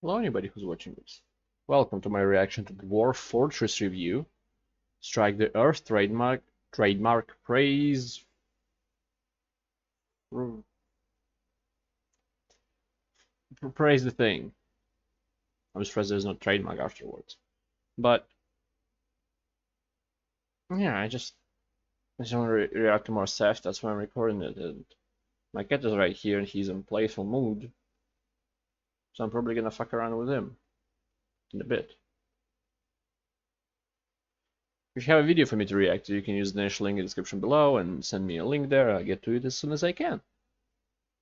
Hello anybody who's watching this. Welcome to my reaction to Dwarf Fortress review. Strike the Earth trademark praise praise the thing. I'm surprised there's no trademark afterwards. But yeah, I just want to react to more Seth, that's why I'm recording it. And my cat is right here and he's in playful mood. So I'm probably gonna fuck around with him in a bit. If you have a video for me to react to, you can use the initial link in the description below and send me a link there. I'll get to it as soon as I can.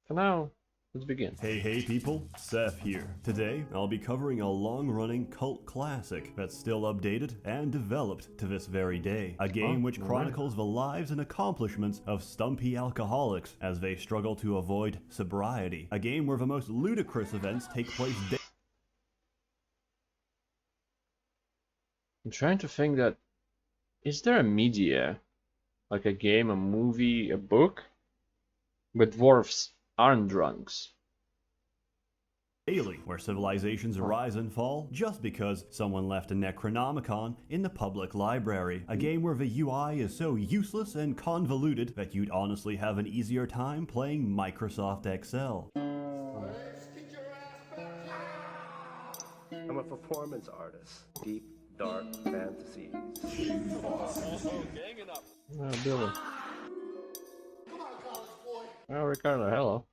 For now, let's begin. Hey people, Seth here. Today, I'll be covering a long-running cult classic that's still updated and developed to this very day. A game which chronicles the lives and accomplishments of stumpy alcoholics as they struggle to avoid sobriety. A game where the most ludicrous events take place daily. I'm trying to think that, is there a media, like a game, a movie, a book, where dwarfs aren't drunks? Daily, where civilizations rise and fall just because someone left a Necronomicon in the public library. A game where the UI is so useless and convoluted that you'd honestly have an easier time playing Microsoft Excel. I'm a performance artist. Deep, dark fantasies. Oh, Billy. Oh, Ricardo, hello.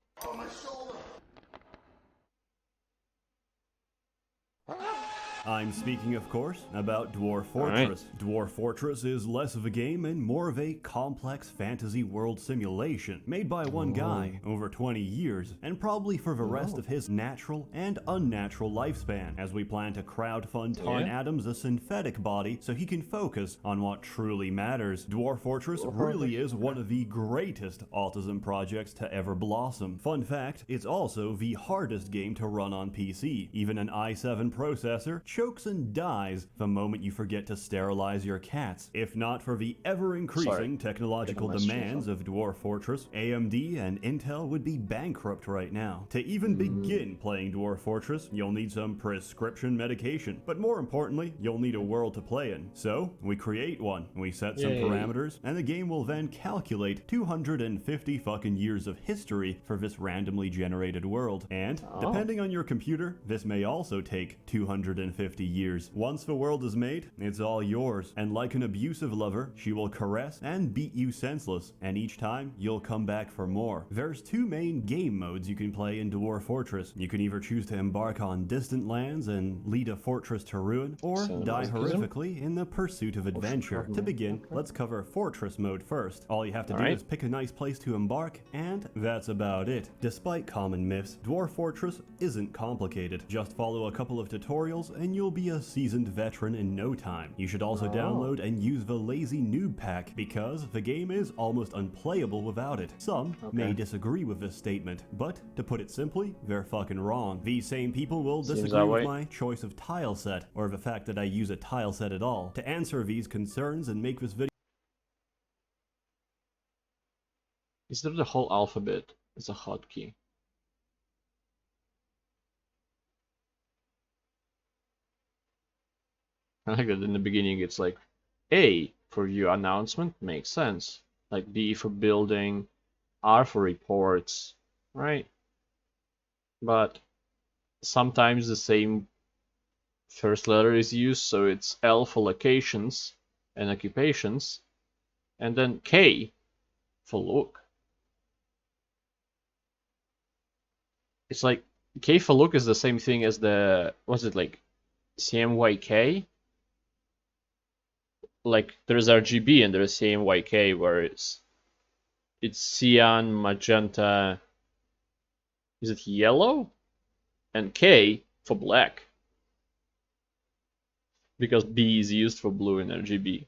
I'm speaking, of course, about Dwarf Fortress. Right. Dwarf Fortress is less of a game and more of a complex fantasy world simulation, made by one guy over 20 years, and probably for the rest of his natural and unnatural lifespan, as we plan to crowdfund Tarn Adams a synthetic body so he can focus on what truly matters. Dwarf Fortress really is one of the greatest autism projects to ever blossom. Fun fact, it's also the hardest game to run on PC. Even an i7 processor chokes and dies the moment you forget to sterilize your cats. If not for the ever-increasing technological demands of Dwarf Fortress, AMD and Intel would be bankrupt right now. To even begin playing Dwarf Fortress, you'll need some prescription medication, but more importantly, you'll need a world to play in. So, we create one, we set some parameters, and the game will then calculate 250 fucking years of history for this randomly generated world. And, depending on your computer, this may also take 250 years. Once the world is made, it's all yours, and like an abusive lover, she will caress and beat you senseless, and each time, you'll come back for more. There's two main game modes you can play in Dwarf Fortress. You can either choose to embark on distant lands and lead a fortress to ruin, or die horrifically in the pursuit of adventure. To begin, let's cover Fortress mode first. All you have to do is pick a nice place to embark, and that's about it. Despite common myths, Dwarf Fortress isn't complicated. Just follow a couple of tutorials and you'll be a seasoned veteran in no time. You should also download and use the Lazy Noob Pack because the game is almost unplayable without it. Some may disagree with this statement, but to put it simply, they're fucking wrong. These same people will disagree with my choice of tile set, or the fact that I use a tile set at all. To answer these concerns and make this video, Is that the whole alphabet is a hotkey? I like that in the beginning it's like A for view announcement, makes sense. Like B for building, R for reports, right? But sometimes the same first letter is used, so it's L for locations and occupations, and then K for look. It's like K for look is the same thing as the, what's it like, CMYK? Like there's RGB and there's CMYK where it's cyan, magenta, is it yellow? And K for black. Because B is used for blue in RGB.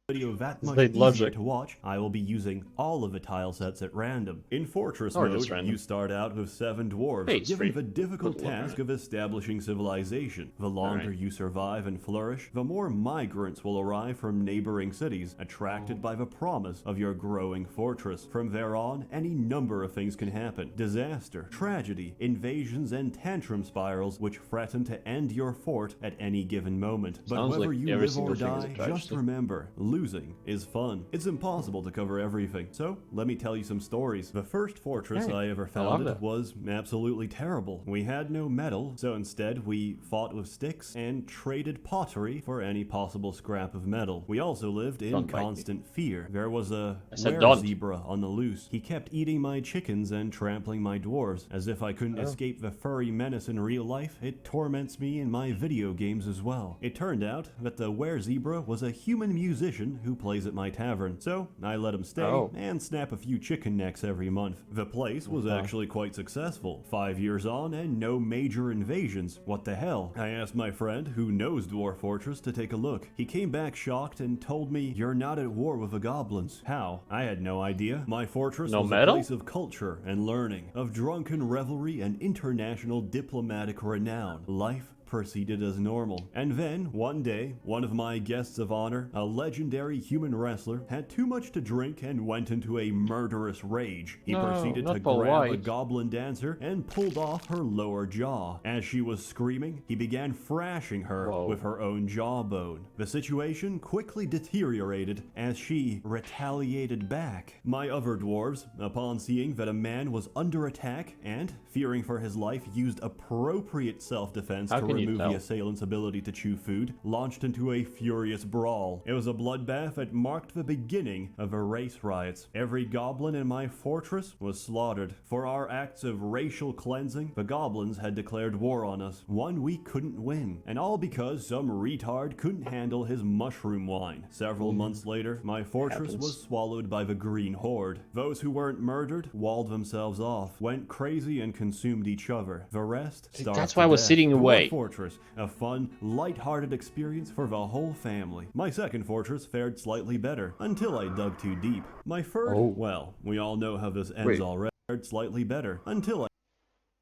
video that much State easier logic. to watch, I will be using all of the tile sets at random. In Fortress Or just mode, random. you start out with 7 dwarves, Hey, it's given free. the difficult Good luck. task of establishing civilization. The longer Alright. you survive and flourish, the more migrants will arrive from neighboring cities, attracted by the promise of your growing fortress. From there on, any number of things can happen. Disaster, tragedy, invasions, and tantrum spirals which threaten to end your fort at any given moment. But Sounds whether like you every live or single thing is a die, tragedy. just remember, losing is fun. It's impossible to cover everything, so let me tell you some stories. The first fortress Hey, I ever I love founded that. was absolutely terrible. We had no metal, so instead we fought with sticks and traded pottery for any possible scrap of metal. We also lived in Don't bite me. constant fear. There was a I said don't. zebra on the loose. He kept eating my chickens and trampling my dwarves. As if I couldn't escape the furry menace in real life, it torments me in my video games as well. It turned out that the were-zebra was a human musician who plays at my tavern, so I let him stay and snap a few chicken necks every month. The place was actually quite successful. 5 years on and no major invasions. What the hell? I asked my friend, who knows Dwarf Fortress, to take a look. He came back shocked and told me, "You're not at war with the goblins." How? I had no idea. My fortress No was metal? a place of culture and learning, of drunken revelry and international diplomatic renown. Life proceeded as normal. And then, one day, one of my guests of honor, a legendary human wrestler, had too much to drink and went into a murderous rage. He No, proceeded not to Paul grab a White. goblin dancer and pulled off her lower jaw. As she was screaming, he began thrashing her Whoa. with her own jawbone. The situation quickly deteriorated as she retaliated back. My other dwarves, upon seeing that a man was under attack and, fearing for his life, used appropriate self-defense How to can you remove tell? the assailant's ability to chew food, launched into a furious brawl. It was a bloodbath that marked the beginning of the race riots. Every goblin in my fortress was slaughtered. For our acts of racial cleansing, the goblins had declared war on us. One we couldn't win, and all because some retard couldn't handle his mushroom wine. Several months later, my fortress Happens. was swallowed by the Green Horde. Those who weren't murdered walled themselves off, went crazy and consumed each other. The rest starved That's to why I was death. sitting Dwarf away. Fortress, a fun, light-hearted experience for the whole family. My second fortress fared slightly better, until I dug too deep. My third, well, we all know how this ends Wait. already. Fared slightly better, until I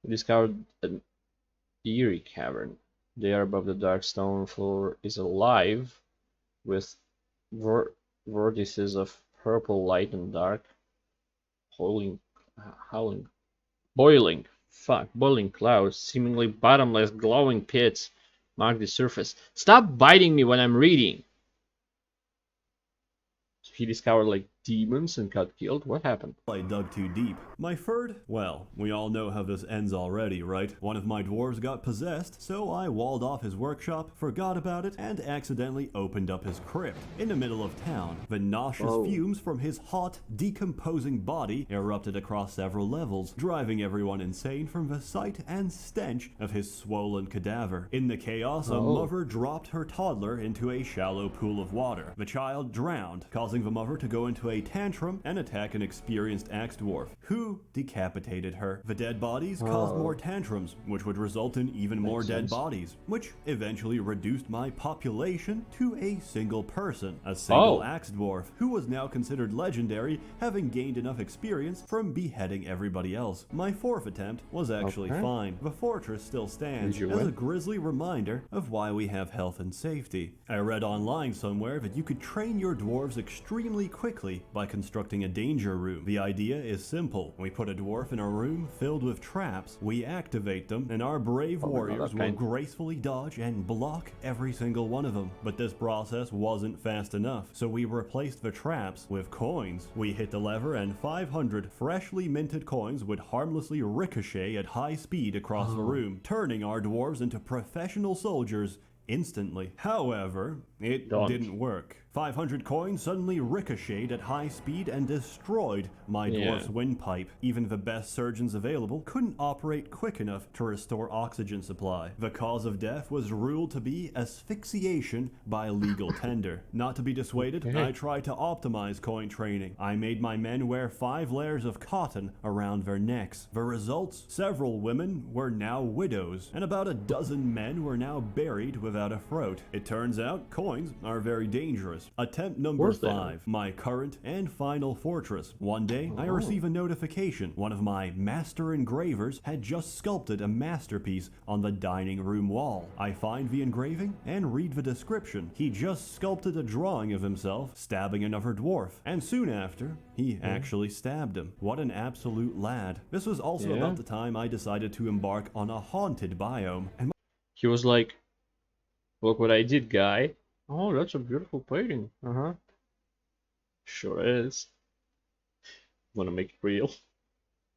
We discovered an eerie cavern. There above the dark stone floor is alive with vortices of purple light and dark, boiling clouds, seemingly bottomless glowing pits mark the surface. Stop biting me when I'm reading! So he discovered like demons and got killed? What happened? I dug too deep. My third? Well, we all know how this ends already, right? One of my dwarves got possessed, so I walled off his workshop, forgot about it, and accidentally opened up his crypt. In the middle of town, the nauseous fumes from his hot, decomposing body erupted across several levels, driving everyone insane from the sight and stench of his swollen cadaver. In the chaos, a mother dropped her toddler into a shallow pool of water. The child drowned, causing the mother to go into a tantrum and attack an experienced axe dwarf, who decapitated her. The dead bodies caused more tantrums, which would result in even more dead bodies, which eventually reduced my population to a single person, a single axe dwarf, who was now considered legendary, having gained enough experience from beheading everybody else. My fourth attempt was actually fine. The fortress still stands as a grisly reminder of why we have health and safety. I read online somewhere that you could train your dwarves extremely quickly by constructing a danger room. The idea is simple. We put a dwarf in a room filled with traps, we activate them, and our brave warriors will gracefully dodge and block every single one of them. But this process wasn't fast enough, so we replaced the traps with coins. We hit the lever and 500 freshly minted coins would harmlessly ricochet at high speed across the room, turning our dwarves into professional soldiers instantly. However, it didn't work. 500 coins suddenly ricocheted at high speed and destroyed my dwarf's windpipe. Even the best surgeons available couldn't operate quick enough to restore oxygen supply. The cause of death was ruled to be asphyxiation by legal tender. Not to be dissuaded, I tried to optimize coin training. I made my men wear 5 layers of cotton around their necks. The results? Several women were now widows, and about a dozen men were now buried with without a throat. It turns out coins are very dangerous. Attempt number course they are. 5, my current and final fortress. One day, I receive a notification. One of my master engravers had just sculpted a masterpiece on the dining room wall. I find the engraving and read the description. He just sculpted a drawing of himself stabbing another dwarf, and soon after, he actually stabbed him. What an absolute lad. This was also about the time I decided to embark on a haunted biome, and He was like, "Look what I did, guy." Oh, that's a beautiful painting. Sure is. Wanna make it real?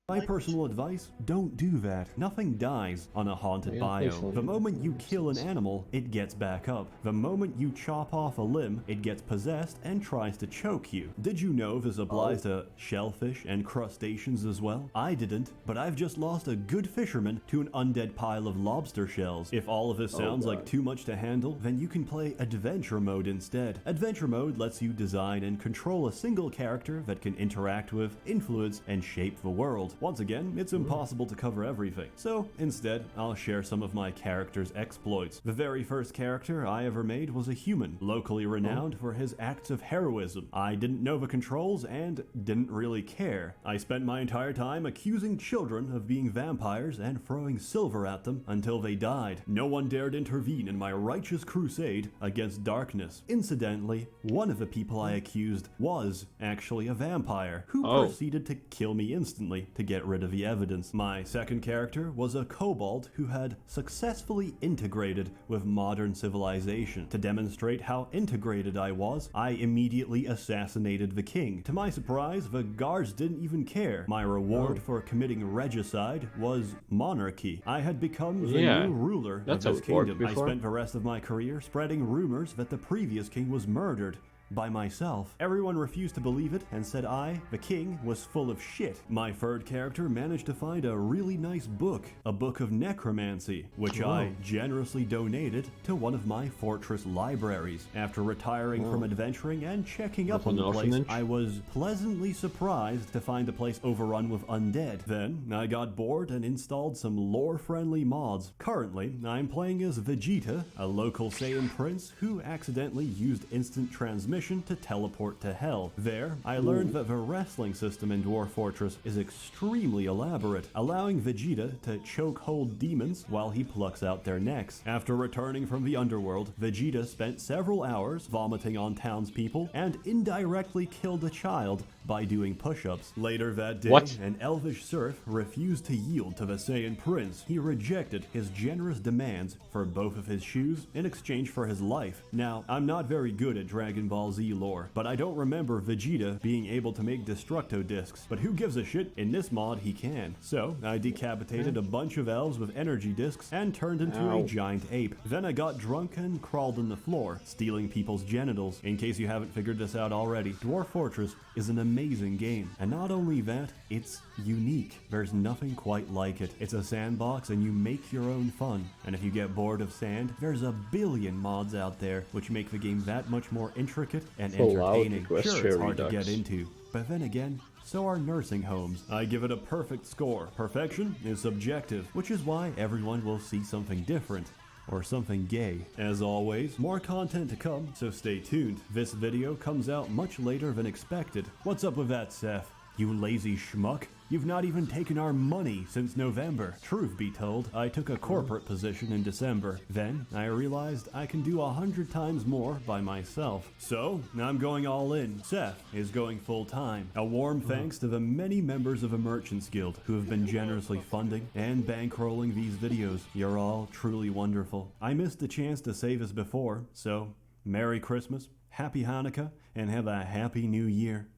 my personal advice, don't do that. Nothing dies on a haunted biome. The moment you kill an animal, it gets back up. The moment you chop off a limb, it gets possessed and tries to choke you. Did you know this applies to shellfish and crustaceans as well? I didn't, but I've just lost a good fisherman to an undead pile of lobster shells. If all of this sounds like too much to handle, then you can play Adventure Mode instead. Adventure Mode lets you design and control a single character that can interact with, influence, and shape the world. Once again, it's impossible to cover everything, so instead, I'll share some of my character's exploits. The very first character I ever made was a human, locally renowned for his acts of heroism. I didn't know the controls and didn't really care. I spent my entire time accusing children of being vampires and throwing silver at them until they died. No one dared intervene in my righteous crusade against darkness. Incidentally, one of the people I accused was actually a vampire, who proceeded to kill me instantly to get rid of the evidence. My second character was a kobold who had successfully integrated with modern civilization. To demonstrate how integrated I was, I immediately assassinated the king. To my surprise, the guards didn't even care. My reward for committing regicide was monarchy. I had become the new ruler of this kingdom. I spent the rest of my career spreading rumors that the previous king was murdered by myself. Everyone refused to believe it and said I, the king, was full of shit. My third character managed to find a really nice book, a book of necromancy, which I generously donated to one of my fortress libraries. After retiring from adventuring and checking up on the place, I was pleasantly surprised to find the place overrun with undead. Then, I got bored and installed some lore-friendly mods. Currently, I'm playing as Vegeta, a local Saiyan prince who accidentally used instant transmission to teleport to hell. There, I learned that the wrestling system in Dwarf Fortress is extremely elaborate, allowing Vegeta to chokehold demons while he plucks out their necks. After returning from the underworld, Vegeta spent several hours vomiting on townspeople and indirectly killed a child by doing push-ups. Later that day, an elvish serf refused to yield to the Saiyan prince. He rejected his generous demands for both of his shoes in exchange for his life. Now, I'm not very good at Dragon Ball Z lore, but I don't remember Vegeta being able to make Destructo discs, but who gives a shit? In this mod, he can. So, I decapitated a bunch of elves with energy discs and turned into a giant ape. Then I got drunk and crawled on the floor, stealing people's genitals. In case you haven't figured this out already, Dwarf Fortress is an amazing game. And not only that, it's unique. There's nothing quite like it. It's a sandbox and you make your own fun. And if you get bored of sand, there's a billion mods out there which make the game that much more intricate and entertaining. Sure, it's hard to get into, but then again, so are nursing homes. I give it a perfect score. Perfection is subjective, which is why everyone will see something different. Or something gay. As always, more content to come, so stay tuned. This video comes out much later than expected. What's up with that, Seth? You lazy schmuck? You've not even taken our money since November. Truth be told, I took a corporate position in December. Then, I realized I can do 100 times more by myself. So, I'm going all in. Seth is going full-time. A warm thanks to the many members of the Merchants Guild who have been generously funding and bankrolling these videos. You're all truly wonderful. I missed the chance to say this before, so Merry Christmas, Happy Hanukkah, and have a Happy New Year.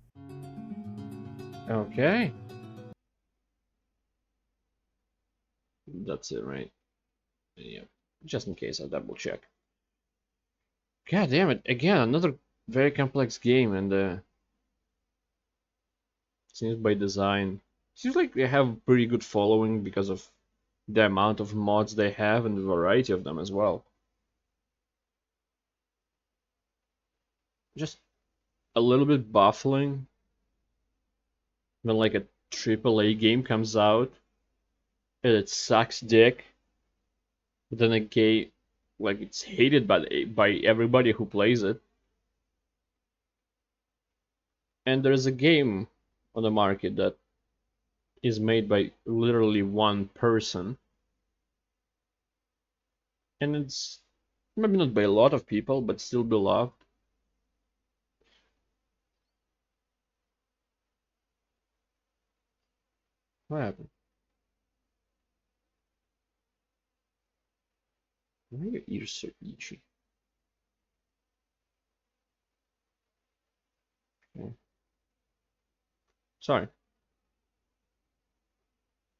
Okay. That's it, right? Yeah. Just in case, I'll double check. God damn it! Again, another very complex game, and seems by design. Seems like they have a pretty good following because of the amount of mods they have and the variety of them as well. Just a little bit baffling when like a AAA game comes out and it sucks dick, but then like it's hated by everybody who plays it. And there's a game on the market that is made by literally one person, and it's maybe not by a lot of people, but still beloved. What happened? Why are your ears so itchy? Okay. Sorry.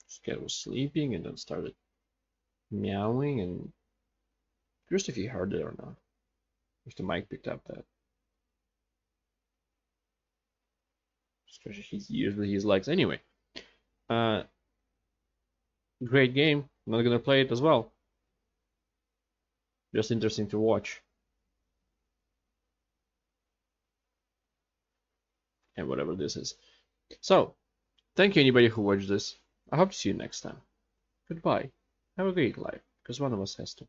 This cat was sleeping and then started meowing, and curious if he heard it or not. If the mic picked up that. Especially his ears with his legs. Anyway. Great game. I'm not gonna play it as well. Just interesting to watch. And whatever this is. So, thank you anybody who watched this. I hope to see you next time. Goodbye. Have a great life, because one of us has to.